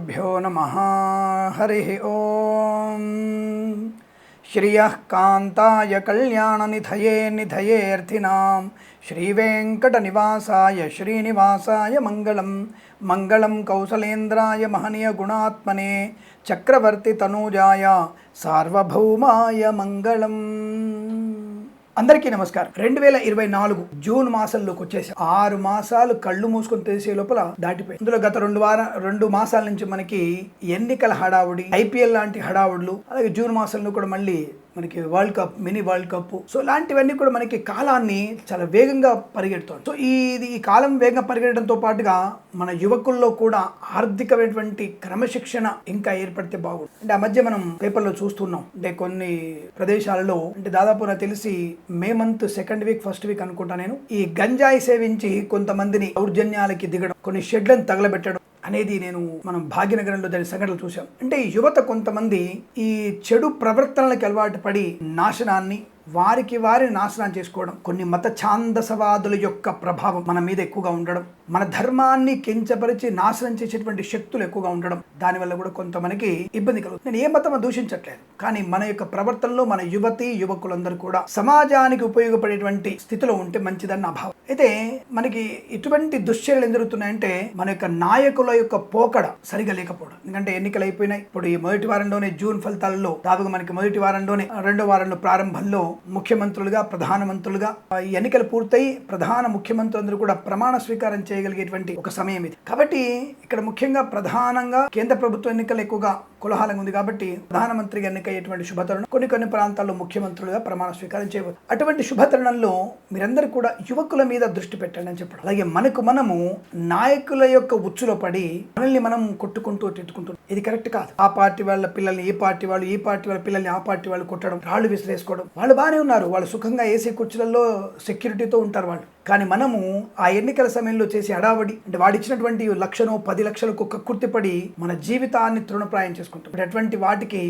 శ్రీగురుభ్యో నమః. హరి ఓం. శ్రియః కాంతాయ కళ్యాణనిధయే నిధయేర్థినాం శ్రీవేంకటనివాసాయ శ్రీనివాసాయ మంగళం. మంగళం కౌసలేంద్రాయ మహనీయ గుణాత్మనే చక్రవర్తి తనూజాయ సార్వభౌమాయ మంగళం. అందరికీ నమస్కారం. 2024 జూన్ మాసంలోకి వచ్చేసి 6 మాసాలు కళ్ళు మూసుకొని తెలిసే లోపల దాటిపోయి, ఇందులో గత 2 మాసాల నుంచి మనకి ఎన్నికల హడావుడి, ఐపీఎల్ లాంటి హడావుడులు, అలాగే జూన్ మాసంలో కూడా మళ్ళీ మనకి world cup, mini world cup, so ఇలాంటివన్నీ కూడా మనకి కాలాన్ని చాలా వేగంగా పరిగెడుతుంది. సో ఈ కాలం వేగంగా పరిగెట్టడంతో పాటుగా మన యువకుల్లో కూడా ఆర్థికమైనటువంటి క్రమశిక్షణ ఇంకా ఏర్పడితే బాగుంది. అంటే ఆ మధ్య మనం పేపర్లో చూస్తున్నాం, అంటే కొన్ని ప్రదేశాలలో, అంటే దాదాపు నాకు తెలిసి May month second week first week అనుకుంటా, నేను ఈ గంజాయి సేవించి కొంతమందిని దౌర్జన్యాలకి దిగడం, కొన్ని షెడ్లను తగలబెట్టడం అనేది మనం భాగ్యనగరంలో దాని సంఘటనలు చూసాం. అంటే యువత కొంతమంది ఈ చెడు ప్రవర్తనలకు అలవాటు పడి నాశనాన్ని వారిని నాశనం చేసుకోవడం, కొన్ని మత ఛాందసవాదుల యొక్క ప్రభావం మన మీద ఎక్కువగా ఉండడం, మన ధర్మాన్ని కించపరిచి నాశనం చేసేటువంటి శక్తులు ఎక్కువగా ఉండడం, దానివల్ల కూడా కొంత మనకి ఇబ్బంది కలుగుతుంది. నేను ఏ మతం దూషించట్లేదు, కానీ మన యొక్క ప్రవర్తనలో మన యువకులందరూ కూడా సమాజానికి ఉపయోగపడేటువంటి స్థితిలో ఉంటే మంచిదని నా భావం. అయితే మనకి ఇటువంటి దుశ్చర్యలు ఏం జరుగుతున్నాయంటే మన యొక్క నాయకుల యొక్క పోకడ సరిగా లేకపోవడం. ఎందుకంటే ఎన్నికలు అయిపోయినాయి. ఇప్పుడు ఈ మొదటి వారంలోనే జూన్ ఫలితాలలో దాదాపుగా మనకి మొదటి వారంలోనే, 2వ వారంలో ప్రారంభంలో ముఖ్యమంత్రులుగా, ప్రధానమంత్రులుగా ఈ ఎన్నికలు పూర్తయి ప్రధాన ముఖ్యమంత్రులందరూ కూడా ప్రమాణ స్వీకారం చేయగలిగేటువంటి ఒక సమయం ఇది. కాబట్టి ఇక్కడ ముఖ్యంగా ప్రధానంగా కేంద్ర ప్రభుత్వ ఎన్నికలు ఎక్కువగా కోలాహలంగా ఉంది. కాబట్టి ప్రధానమంత్రిగా ఎన్నికయ్యేటువంటి శుభతరుణం, కొన్ని ప్రాంతాల్లో ముఖ్యమంత్రులుగా ప్రమాణ స్వీకారం చేయవచ్చు. అటువంటి శుభతరుణంలో మీరందరూ కూడా యువకుల మీద దృష్టి పెట్టండి అని చెప్పడం. అలాగే మనము నాయకుల యొక్క ఉచ్చులో పడి మనల్ని మనం కొట్టుకుంటూ తిట్టుకుంటూ, ఇది కరెక్ట్ కాదు. ఆ పార్టీ వాళ్ళ పిల్లల్ని ఈ పార్టీ వాళ్ళ పిల్లల్ని ఆ పార్టీ వాళ్ళు కొట్టడం, రాళ్లు విసిరేసుకోవడం. వాళ్ళు బాగానే ఉన్నారు, వాళ్ళు సుఖంగా ఏసీ కుర్చీలలో సెక్యూరిటీతో ఉంటారు వాళ్ళు. కానీ మనము ఆ ఎన్నికల సమయంలో చేసి హడావడి, అంటే వాడిచ్చినటువంటి 1,00,000 10 లక్షలకు కక్కుర్తిపడి మన జీవితాన్ని తృణప్రాయం చేసుకుంటాం. అటువంటి వాటికి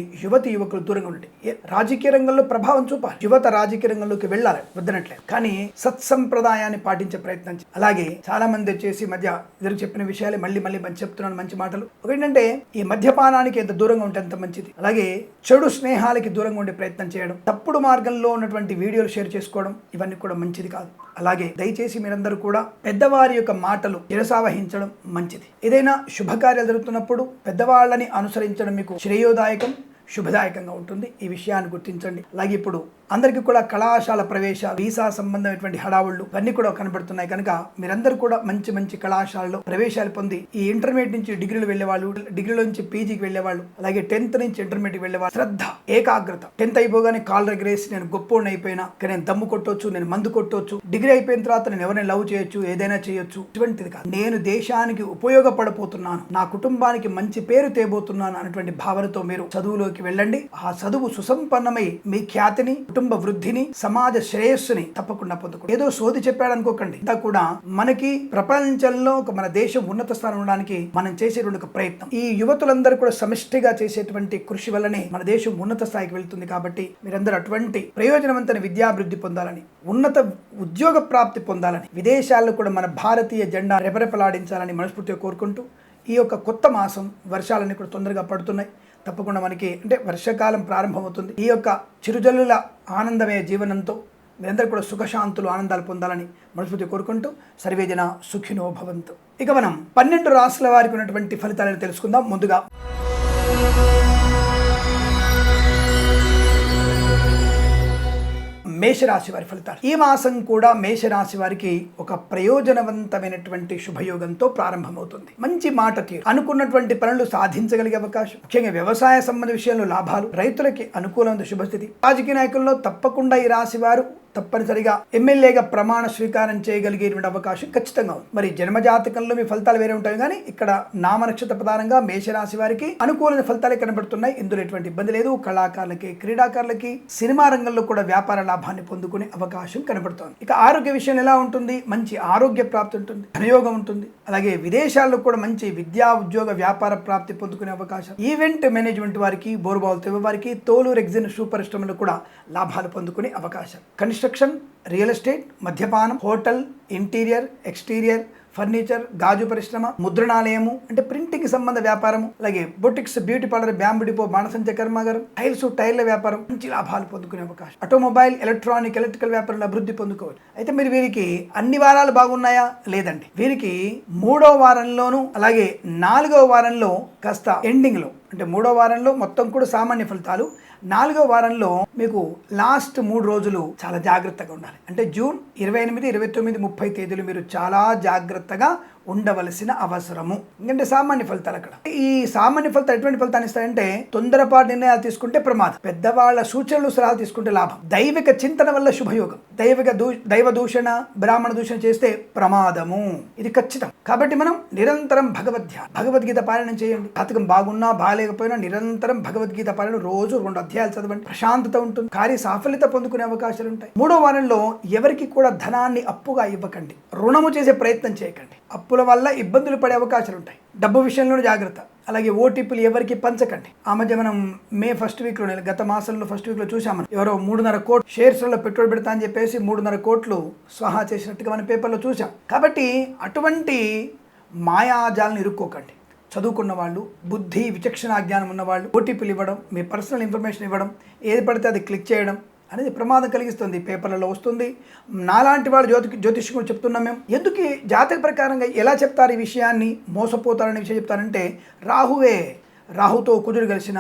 యువకులు దూరంగా ఉండండి. రాజకీయ రంగంలో ప్రభావం చూపాలి, యువత రాజకీయ రంగంలోకి వెళ్ళాలి, వద్దనట్లేదు, కానీ సత్సంప్రదాయాన్ని పాటించే ప్రయత్నం. అలాగే చాలా మంది వచ్చేసి మధ్య ఇద్దరు చెప్పిన విషయాలే మళ్ళీ చెప్తున్నాను, మంచి మాటలు. ఒకటంటే ఈ మద్యపానానికి ఎంత దూరంగా ఉంటే అంత మంచిది. అలాగే చెడు స్నేహాలకి దూరంగా ఉండే ప్రయత్నం చేయడం, తప్పుడు మార్గంలో ఉన్నటువంటి వీడియోలు షేర్ చేసుకోవడం, ఇవన్నీ కూడా మంచిది కాదు. అలాగే దయచేసి మీరందరూ కూడా పెద్దవారి యొక్క మాటలు శిరసావహించడం మంచిది. ఏదైనా శుభకార్యాలు జరుగుతున్నప్పుడు పెద్దవాళ్ళని అనుసరించడం మీకు శ్రేయోదాయకం, శుభదాయకంగా ఉంటుంది. ఈ విషయాన్ని గుర్తించండి. అలాగే ఇప్పుడు అందరికీ కూడా కళాశాల ప్రవేశ, వీసా సంబంధమైనటువంటి హడావుళ్ళు ఇవన్నీ కూడా కనబడుతున్నాయి. కనుక మీరందరూ కూడా మంచి కళాశాలలో ప్రవేశాలు పొంది ఈ ఇంటర్మీడియట్ నుంచి డిగ్రీలు వెళ్ళేవాళ్ళు, డిగ్రీలో నుంచి పీజీకి వెళ్ళేవాళ్ళు, అలాగే 10th నుంచి ఇంటర్మీడియట్ వెళ్ళేవాళ్ళు, శ్రద్ధ, ఏకాగ్రత. 10th అయిపోగానే కాల్ ఎగరేసి నేను గొప్పోడిని అయిపోయినా, నేను దమ్ము కొట్టవచ్చు, నేను మందు కొట్టవచ్చు, డిగ్రీ అయిపోయిన తర్వాత నేను ఎవరైనా లవ్ చేయొచ్చు, ఏదైనా చేయొచ్చు, ఇటువంటిది కాదు. నేను దేశానికి ఉపయోగపడబోతున్నాను, నా కుటుంబానికి మంచి పేరు తేబోతున్నాను అనేటువంటి భావనతో మీరు చదువులోకి వెళ్ళండి. ఆ చదువు సుసంపన్నమై మీ ఖ్యాతిని, కుటుంబ వృద్ధిని, సమాజ శ్రేయస్సుని తప్పకుండా పొందుకోండి. ఏదో సోది చెప్పాడు అనుకోకండి. ఇంత కూడా మనకి ప్రపంచంలో మన దేశం ఉన్నత స్థానం ఉండడానికి మనం చేసేటువంటి ఒక ప్రయత్నం. ఈ యువతులందరూ కూడా సమిష్టిగా చేసేటువంటి కృషి వల్లనే మన దేశం ఉన్నత స్థాయికి వెళ్తుంది. కాబట్టి మీరందరూ అటువంటి ప్రయోజనవంతమైన విద్యాభివృద్ధి పొందాలని, ఉన్నత ఉద్యోగ ప్రాప్తి పొందాలని, విదేశాల్లో కూడా మన భారతీయ జెండా రెపరెపలాడించాలని మనస్ఫూర్తిగా కోరుకుంటూ, ఈ యొక్క కొత్త మాసం వర్షాలన్నీ కూడా తొందరగా పడుతున్నాయి. తప్పకుండా మనకి అంటే వర్షాకాలం ప్రారంభమవుతుంది. ఈ యొక్క చిరుజల్లుల ఆనందమయ జీవనంతో మీరందరూ కూడా సుఖశాంతులు, ఆనందాలు పొందాలని మనస్ఫూర్తిగా కోరుకుంటూ సర్వేజన సుఖినో భవంతు. ఇక మనం 12 రాశుల వారికి ఉన్నటువంటి ఫలితాలను తెలుసుకుందాం. ముందుగా మేషరాశి వారి ఫలితాలు. ఈ మాసం కూడా మేషరాశి వారికి ఒక ప్రయోజనవంతమైనటువంటి శుభయోగంతో ప్రారంభమవుతుంది. మంచి మాట తీరు, అనుకున్నటువంటి పనులు సాధించగలిగే అవకాశం, ముఖ్యంగా వ్యవసాయ సంబంధ విషయంలో లాభాలు, రైతులకి అనుకూలమైన శుభస్థితి. రాజకీయ నాయకుల్లో తప్పకుండా ఈ రాశి వారు తప్పనిసరిగా ఎమ్మెల్యేగా ప్రమాణ స్వీకారం చేయగలిగేటువంటి అవకాశం ఖచ్చితంగా ఉంది. మరి జన్మజాతకంలో మీ ఫలితాలు వేరే ఉంటాయి, కానీ ఇక్కడ నామనక్షత్ర ప్రధానంగా మేషరాశి వారికి అనుకూలమైన ఫలితాలే కనబడుతున్నాయి. ఇందులో ఎటువంటి ఇబ్బంది లేదు. కళాకారులకి, క్రీడాకారులకి, సినిమా రంగంలో కూడా వ్యాపార లాభాన్ని పొందుకునే అవకాశం కనబడుతోంది. ఇక ఆరోగ్య విషయం ఎలా ఉంటుంది? మంచి ఆరోగ్య ప్రాప్తి ఉంటుంది, ధనయోగం ఉంటుంది. అలాగే విదేశాల్లో కూడా మంచి విద్యా, ఉద్యోగ, వ్యాపార ప్రాప్తి పొందుకునే అవకాశం. ఈవెంట్ మేనేజ్మెంట్ వారికి, బోర్బాల్ తెవ్వ వారికి, తోలు రెగ్జిన్ షూ పరిశ్రమలో కూడా లాభాలు పొందుకునే అవకాశం. కనిష్ట కన్స్ట్రక్షన్, రియల్ ఎస్టేట్, మద్యపానం, హోటల్, ఇంటీరియర్, ఎక్స్టీరియర్, ఫర్నిచర్, గాజు పరిశ్రమ, ముద్రణాలయము అంటే ప్రింటింగ్ సంబంధ వ్యాపారము, అలాగే boutiques, beauty parlour, bamboo depot, బాణసంచ కర్మాగారం, టైర్ల వ్యాపారం మంచి లాభాలు పొందుకునే అవకాశం. ఆటోమొబైల్, ఎలక్ట్రానిక్, ఎలక్ట్రికల్ వ్యాపారంలో అభివృద్ధి పొందుకోవాలి. అయితే మీరు వీరికి అన్ని వారాలు బాగున్నాయా? లేదండి. వీరికి 3వ వారంలోను అలాగే 4వ వారంలో కాస్త ఎండింగ్లో అంటే 3వ వారంలో మొత్తం కూడా సామాన్య ఫలితాలు, 4వ వారంలో మీకు లాస్ట్ 3 రోజులు చాలా జాగ్రత్తగా ఉండాలి. అంటే జూన్ 28, 29, 30 తేదీలు మీరు చాలా జాగ్రత్తగా ఉండవలసిన అవసరము. ఎందుకంటే సామాన్య ఫలితాలు అక్కడ. ఈ సామాన్య ఫలితాలు ఎటువంటి ఫలితాన్ని ఇస్తాయంటే తొందరపాటు నిర్ణయాలు తీసుకుంటే ప్రమాదం, పెద్దవాళ్ళ సూచనలు సలహాలు తీసుకుంటే లాభం, దైవిక చింతన వల్ల శుభయోగం, దైవ దూషణ, బ్రాహ్మణ దూషణ చేస్తే ప్రమాదము. ఇది ఖచ్చితం. కాబట్టి మనం నిరంతరం భగవద్గీత పారాయణం చేయండి. జాతకం బాగున్నా బాగాలేకపోయినా నిరంతరం భగవద్గీత పారాయణ రోజు 2 అధ్యాయాలు చదవండి. ప్రశాంతత ఉంటుంది, కార్య సాఫల్యత పొందుకునే అవకాశాలు ఉంటాయి. 3వ వారంలో ఎవరికి కూడా ధనాన్ని అప్పుగా ఇవ్వకండి, రుణము చేసే ప్రయత్నం చేయకండి. అప్పుల వల్ల ఇబ్బందులు పడే అవకాశాలు ఉంటాయి. డబ్బు విషయంలో జాగ్రత్త. అలాగే ఓటీపీలు ఎవరికి పంచకండి. ఆ మధ్య మనం మే ఫస్ట్ వీక్లో, గత మాసంలో ఫస్ట్ వీక్లో చూసాము, ఎవరో 3.5 కోట్లు షేర్స్లలో పెట్టుబడి పెడతా అని చెప్పేసి 3.5 కోట్లు స్వాహా చేసినట్టుగా మన పేపర్లో చూసాం. కాబట్టి అటువంటి మాయాజాలను ఇరుక్కోకండి. చదువుకున్న వాళ్ళు, బుద్ధి విచక్షణ జ్ఞానం ఉన్నవాళ్ళు ఓటీపీలు ఇవ్వడం, మీ పర్సనల్ ఇన్ఫర్మేషన్ ఇవ్వడం, ఏది పడితే అది క్లిక్ చేయడం అనేది ప్రమాదం కలిగిస్తుంది. పేపర్లలో వస్తుంది. నాలాంటి వాళ్ళు జ్యోతిష్యం చెప్తున్నాం మేము. ఎందుకు జాతక ప్రకారంగా ఎలా చెప్తారు ఈ విషయాన్ని, మోసపోతారనే విషయం చెప్తారంటే రాహుతో కుజుడు కలిసిన,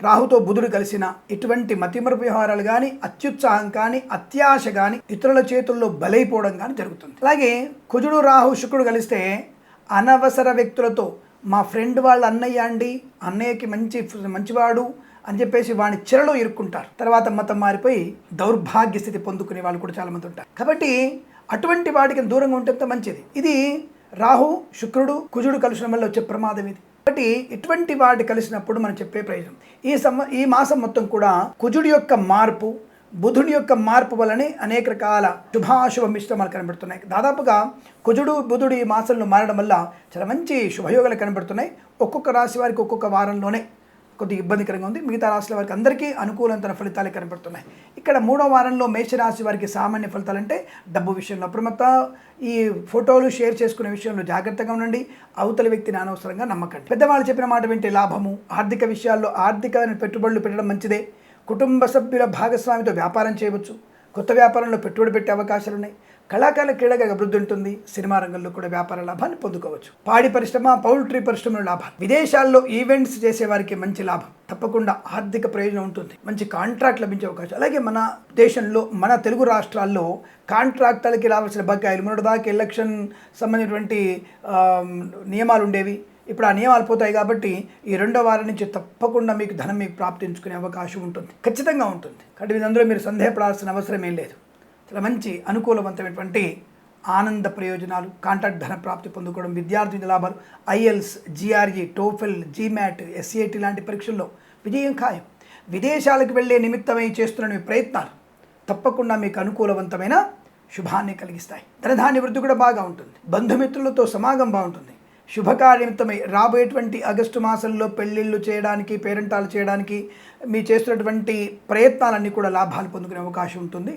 రాహుతో బుధుడు కలిసిన ఇటువంటి మతిమరుపు వ్యవహారాలు కానీ, అత్యుత్సాహం కానీ, అత్యాశ కానీ, ఇతరుల చేతుల్లో బలైపోవడం కానీ జరుగుతుంది. అలాగే కుజుడు, రాహు, శుక్రుడు కలిస్తే అనవసర వ్యక్తులతో, మా ఫ్రెండ్ వాళ్ళ అన్నయ్య అండి, అన్నయ్యకి మంచివాడు అని చెప్పేసి వాడిని చెరలో ఇరుక్కుంటారు. తర్వాత మతం మారిపోయి దౌర్భాగ్య స్థితి పొందుకునే వాళ్ళు కూడా చాలామంది ఉంటారు. కాబట్టి అటువంటి వాటికి దూరంగా ఉంటే మంచిది. ఇది రాహు, శుక్రుడు, కుజుడు కలిసిన వల్ల వచ్చే ప్రమాదం ఇది. కాబట్టి ఇటువంటి వాటి కలిసినప్పుడు మనం చెప్పే ప్రయోజనం ఈ మాసం మొత్తం కూడా కుజుడి యొక్క మార్పు, బుధుడి యొక్క మార్పు వల్లనే అనేక రకాల శుభాశుభ మిశ్రమాలు కనబడుతున్నాయి. దాదాపుగా కుజుడు, బుధుడు ఈ మాసంలో మారడం వల్ల చాలా మంచి శుభయోగాలు కనబడుతున్నాయి. ఒక్కొక్క రాశి వారికి ఒక్కొక్క వారంలోనే కొద్దిగా ఇబ్బందికరంగా ఉంది. మిగతా రాశుల వారికి అందరికీ అనుకూలమైన ఫలితాలు కనబడుతున్నాయి. ఇక్కడ 3వ వారంలో మేషరాశి వారికి సామాన్య ఫలితాలు అంటే డబ్బు విషయంలో అప్రమత్త, ఈ ఫోటోలు షేర్ చేసుకునే విషయంలో జాగ్రత్తగా ఉండండి. అవతలి వ్యక్తిని అనవసరంగా నమ్మకండి. పెద్దవాళ్ళు చెప్పిన మాట వింటే లాభము. ఆర్థిక విషయాల్లో ఆర్థికమైన పెట్టుబడులు పెట్టడం మంచిదే. కుటుంబ సభ్యుల భాగస్వామితో వ్యాపారం చేయవచ్చు. కొత్త వ్యాపారంలో పెట్టుబడి పెట్టే అవకాశాలు ఉన్నాయి. కళాకారుల క్రీడగా అభివృద్ధి ఉంటుంది. సినిమా రంగంలో కూడా వ్యాపార లాభాన్ని పొందుకోవచ్చు. పాడి పరిశ్రమ, పౌల్ట్రీ పరిశ్రమలో లాభాలు, విదేశాల్లో ఈవెంట్స్ చేసేవారికి మంచి లాభం, తప్పకుండా ఆర్థిక ప్రయోజనం ఉంటుంది. మంచి కాంట్రాక్ట్ లభించే అవకాశం. అలాగే మన దేశంలో, మన తెలుగు రాష్ట్రాల్లో కాంట్రాక్టులకి రావాల్సిన బకాయిలు, మొన్నటిదాకా ఎలక్షన్ సంబంధించినటువంటి నియమాలు ఉండేవి. ఇప్పుడు ఆ నియమాలు పోతాయి. కాబట్టి ఈ 2వ వారం నుంచి తప్పకుండా మీకు ధనం మీకు ప్రాప్తించుకునే అవకాశం ఉంటుంది, ఖచ్చితంగా ఉంటుంది. కాబట్టి అందులో మీరు సందేహపడాల్సిన అవసరం ఏం లేదు. చాలా మంచి అనుకూలవంతమైనటువంటి ఆనంద ప్రయోజనాలు, కాంట్రాక్ట్ ధన ప్రాప్తి పొందుకోవడం, విద్యార్థి లాభాలు, IELTS, GRE, TOEFL, GMAT, SAT లాంటి పరీక్షల్లో విజయం ఖాయం. విదేశాలకు వెళ్ళే నిమిత్తమై చేస్తున్న మీ ప్రయత్నాలు తప్పకుండా మీకు అనుకూలవంతమైన శుభాన్ని కలిగిస్తాయి. ధనధాన్య వృద్ధి కూడా బాగా ఉంటుంది. బంధుమిత్రులతో సమాగం బాగుంటుంది. శుభకార్యనిమిత్తమై రాబోయేటువంటి ఆగస్టు మాసంలో పెళ్ళిళ్ళు చేయడానికి, పేరెంటాలు చేయడానికి మీ చేస్తున్నటువంటి ప్రయత్నాలన్నీ కూడా లాభాలు పొందుకునే అవకాశం ఉంటుంది.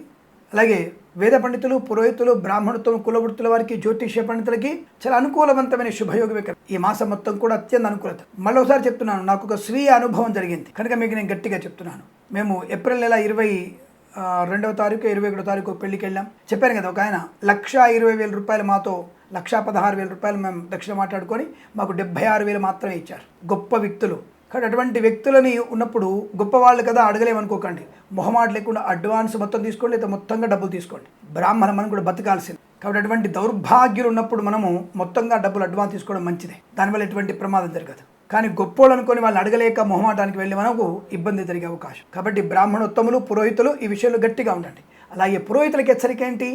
అలాగే వేద పండితులు, పురోహితులు, బ్రాహ్మణత్వం, కులవృత్తుల వారికి, జ్యోతిష్య పండితులకి చాలా అనుకూలవంతమైన శుభయోగమే. ఈ మాసం మొత్తం కూడా అత్యంత అనుకూలత. మళ్ళొకసారి చెప్తున్నాను, నాకు ఒక స్వీయ అనుభవం జరిగింది కనుక మీకు నేను గట్టిగా చెప్తున్నాను. మేము ఏప్రిల్ నెల 22వ తారీఖు, 21వ తారీఖు పెళ్లికి వెళ్ళాం. చెప్పాను కదా, ఒక ఆయన 1,20,000 రూపాయలు మాతో, 1,16,000 రూపాయలు మేము దక్షిణ మాట్లాడుకొని మాకు 76,000 మాత్రమే ఇచ్చారు. గొప్ప వ్యక్తులు. కానీ అటువంటి వ్యక్తులని ఉన్నప్పుడు గొప్పవాళ్ళు కదా అడగలేమనుకోకండి. మొహమాట లేకుండా అడ్వాన్స్ మొత్తం తీసుకోండి, లేదా మొత్తంగా డబ్బులు తీసుకోండి. బ్రాహ్మణ మనం కూడా బతకాల్సింది. కాబట్టి అటువంటి దౌర్భాగ్యులు ఉన్నప్పుడు మనము మొత్తంగా డబ్బులు అడ్వాన్స్ తీసుకోవడం మంచిదే. దానివల్ల ఎటువంటి ప్రమాదం జరగదు. కానీ గొప్పోళ్ళు అనుకొని వాళ్ళు అడగలేక మొహమాటానికి వెళ్ళి మనకు ఇబ్బంది జరిగే అవకాశం. కాబట్టి బ్రాహ్మణోత్తములు, పురోహితులు ఈ విషయంలో గట్టిగా ఉండండి. అలాగే పురోహితులకి హెచ్చరిక ఏంటి?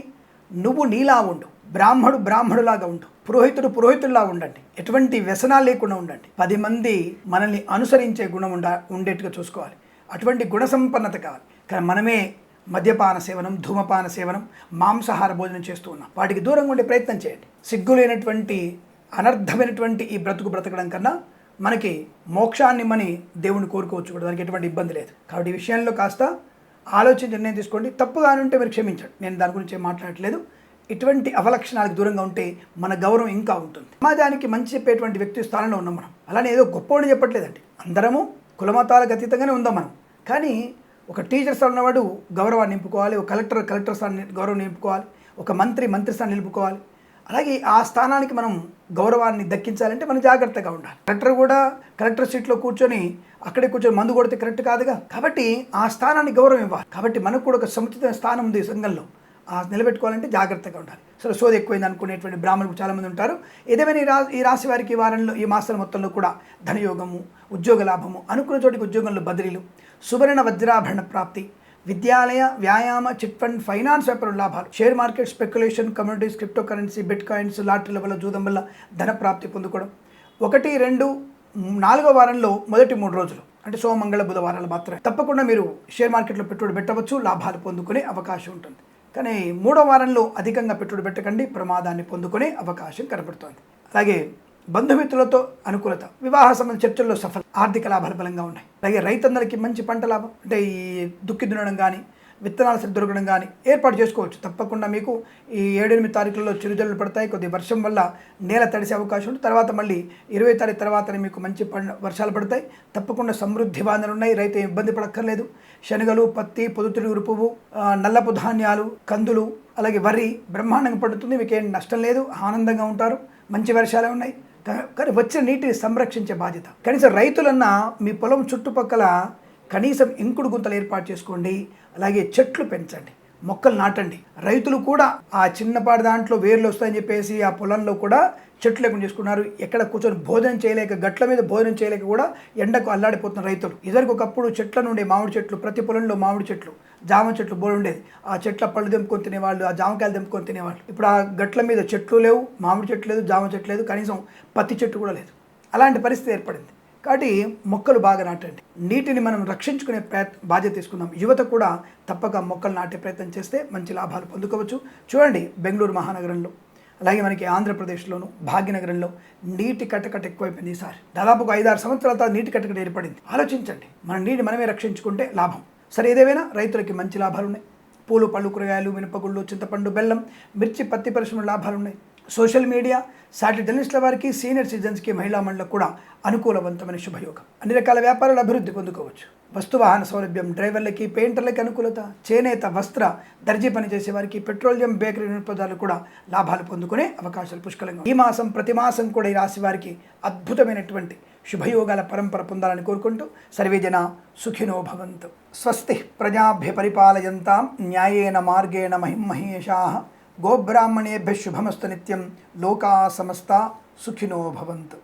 నువ్వు నీలా ఉండు, బ్రాహ్మణులాగా ఉండు, పురోహితుల్లా ఉండండి. ఎటువంటి వ్యసనాలు లేకుండా ఉండండి. 10 మంది మనల్ని అనుసరించే గుణం ఉండేట్టుగా చూసుకోవాలి. అటువంటి గుణ సంపన్నత కావాలి. కానీ మనమే మద్యపాన సేవనం, ధూమపాన సేవనం, మాంసాహార భోజనం చేస్తూ ఉన్నాం. వాటికి దూరంగా ఉండే ప్రయత్నం చేయండి. సిగ్గులేనటువంటి అనర్థమైనటువంటి ఈ బ్రతకడం కన్నా మనకి మోక్షాన్ని దేవుని కోరుకోవచ్చు కూడా, దానికి ఎటువంటి ఇబ్బంది లేదు. కాబట్టి ఈ విషయంలో కాస్త ఆలోచించి నిర్ణయం తీసుకోండి. తప్పుగానే ఉంటే మీరు క్షమించండి, నేను దాని గురించి ఏం మాట్లాడట్లేదు. ఇటువంటి అవలక్షణాలకు దూరంగా ఉంటే మన గౌరవం ఇంకా ఉంటుంది. సమాజానికి మంచి చెప్పేటువంటి వ్యక్తి స్థానంలో ఉన్నాం మనం. అలానే ఏదో గొప్పవాడిని చెప్పట్లేదండి, అందరము కులమతాలకు అతీతంగానే ఉందాం మనం. కానీ ఒక టీచర్ స్థానం ఉన్నవాడు గౌరవాన్ని నింపుకోవాలి, ఒక కలెక్టర్ స్థానం గౌరవం నింపుకోవాలి, ఒక మంత్రి స్థానం నిలుపుకోవాలి. అలాగే ఆ స్థానానికి మనం గౌరవాన్ని దక్కించాలంటే మనం జాగ్రత్తగా ఉండాలి. కలెక్టర్ సీట్లో కూర్చొని అక్కడే కూర్చొని మందు కొడితే కరెక్ట్ కాదుగా. కాబట్టి ఆ స్థానానికి గౌరవం ఇవ్వాలి. కాబట్టి మనకు కూడా ఒక సముచిత స్థానం ఉంది సంఘంలో, నిలబెట్టుకోవాలంటే జాగ్రత్తగా ఉండాలి. సోది ఎక్కువైంది అనుకునేటువంటి బ్రాహ్మణులు చాలామంది ఉంటారు. ఏదేమైనా ఈ రాశి వారికి ఈ వారంలో, ఈ మాసాల మొత్తంలో కూడా ధనయోగము, ఉద్యోగ లాభము, అనుకున్న చోటికి ఉద్యోగంలో బదిలీలు, సువర్ణ వజ్రాభరణ ప్రాప్తి, విద్యాలయ, వ్యాయామ, చిట్ ఫండ్, ఫైనాన్స్ వ్యాపారం లాభాలు, share market, speculation, communities, crypto currency, bitcoins, లాటరీల వల్ల, జూదం వల్ల ధన ప్రాప్తి పొందుకోవడం. 1, 2, 4వ వారంలో మొదటి 3 రోజులు అంటే సోమ, మంగళ, బుధవారాలు మాత్రమే తప్పకుండా మీరు షేర్ మార్కెట్లో పెట్టుబడి పెట్టవచ్చు, లాభాలు పొందుకునే అవకాశం ఉంటుంది. కానీ 3వ వారంలో అధికంగా పెట్టుబడి పెట్టకండి, ప్రమాదాన్ని పొందుకునే అవకాశం కనబడుతోంది. అలాగే బంధుమిత్రులతో అనుకూలత, వివాహ సంబంధ చర్చల్లో సఫలం, ఆర్థిక లాభాలు బలంగా ఉన్నాయి. అలాగే రైతందరికీ మంచి పంట లాభం, అంటే ఈ దుక్కి దున్నడం కానీ, విత్తనాలు సరి దొరకడం కానీ ఏర్పాటు చేసుకోవచ్చు. తప్పకుండా మీకు ఈ 7-8 తారీఖులలో చిరుజల్లు పడతాయి. కొద్ది వర్షం వల్ల నేల తడిసే అవకాశం ఉంటుంది. తర్వాత మళ్ళీ 20వ తారీఖు తర్వాతనే మీకు మంచి వర్షాలు పడతాయి. తప్పకుండా సమృద్ధి బాధలు ఉన్నాయి, రైతు ఇబ్బంది పడక్కర్లేదు. శనగలు, పత్తి, పొద్దుతిరుగుడు పువ్వు, నల్లపు ధాన్యాలు, కందులు, అలాగే వరి బ్రహ్మాండంగా పడుతుంది. మీకు ఏం నష్టం లేదు, ఆనందంగా ఉంటారు. మంచి వర్షాలే ఉన్నాయి. కానీ వచ్చిన నీటిని సంరక్షించే బాధ్యత. కనీసం రైతులన్నా మీ పొలం చుట్టుపక్కల కనీసం ఇంకుడు గుంతలు ఏర్పాటు చేసుకోండి. అలాగే చెట్లు పెంచండి, మొక్కలు నాటండి. రైతులు కూడా ఆ చిన్నపాటి దాంట్లో వేర్లు వస్తాయని చెప్పేసి ఆ పొలంలో కూడా చెట్లు లేకుండా చేసుకున్నారు. ఎక్కడ కూర్చొని భోజనం చేయలేక, గట్ల మీద భోజనం చేయలేక కూడా ఎండకు అల్లాడిపోతున్న రైతులు. ఇదివరకు ఒకప్పుడు చెట్ల నుండి మామిడి చెట్లు, ప్రతి పొలంలో మామిడి చెట్లు, జామ చెట్లు బోర్డు ఉండేది. ఆ చెట్ల పళ్ళు తెంపుకొని తినేవాళ్ళు, ఆ జామకాయలు తెంపుకొని తినేవాళ్ళు. ఇప్పుడు ఆ గట్ల మీద చెట్లు లేవు, మామిడి చెట్లు లేదు, జామ చెట్లు లేదు, కనీసం పత్తి చెట్టు కూడా లేదు. అలాంటి పరిస్థితి ఏర్పడింది. కాబట్టి మొక్కలు బాగా నాటండి. నీటిని మనం రక్షించుకునే బాధ్యత తీసుకుందాం. యువత కూడా తప్పక మొక్కలు నాటే ప్రయత్నం చేస్తే మంచి లాభాలు పొందుకోవచ్చు. చూడండి, బెంగళూరు మహానగరంలో, అలాగే మనకి ఆంధ్రప్రదేశ్లోను భాగ్యనగరంలో నీటి కటకట ఎక్కువైపోయింది. ఈసారి దాదాపు 5-6 సంవత్సరాల తర్వాత నీటి కటకట ఏర్పడింది. ఆలోచించండి, మన నీటిని మనమే రక్షించుకుంటే లాభం. సరే, ఏదేమైనా రైతులకి మంచి లాభాలు ఉన్నాయి. పూలు, పళ్ళు, కూరగాయలు, మినపగుళ్ళు, చింతపండు, బెల్లం, మిర్చి, పత్తి పరిశ్రమల లాభాలు ఉన్నాయి. సోషల్ మీడియా, సాటి జర్నలిస్టుల వారికి, సీనియర్ సిటిజన్స్కి, మహిళా మండలకు కూడా అనుకూలవంతమైన శుభయోగం. అన్ని రకాల వ్యాపారాలు అభివృద్ధి పొందుకోవచ్చు. వస్తు వాహన సౌలభ్యం, డ్రైవర్లకి, పెయింటర్లకి అనుకూలత, చేనేత, వస్త్ర, దర్జీ పనిచేసే వారికి, పెట్రోలియం, బేకరీ వినియోగదారులు కూడా లాభాలు పొందుకునే అవకాశాలు పుష్కలంగా. ఈ మాసం, ప్రతి మాసం కూడా ఈ రాశి వారికి అద్భుతమైనటువంటి శుభయోగాల పరంపర పొందాలని కోరుకుంటూ సర్వేజన సుఖినో భవంతు. స్వస్తి ప్రజాభ్య పరిపాలయంతాం న్యాయేన మార్గేణ మహిమహేషాః. గోబ్రాహ్మణేభ్యః శుభమస్తు నిత్యం. లోకా సమస్తా సుఖినో భవంతు.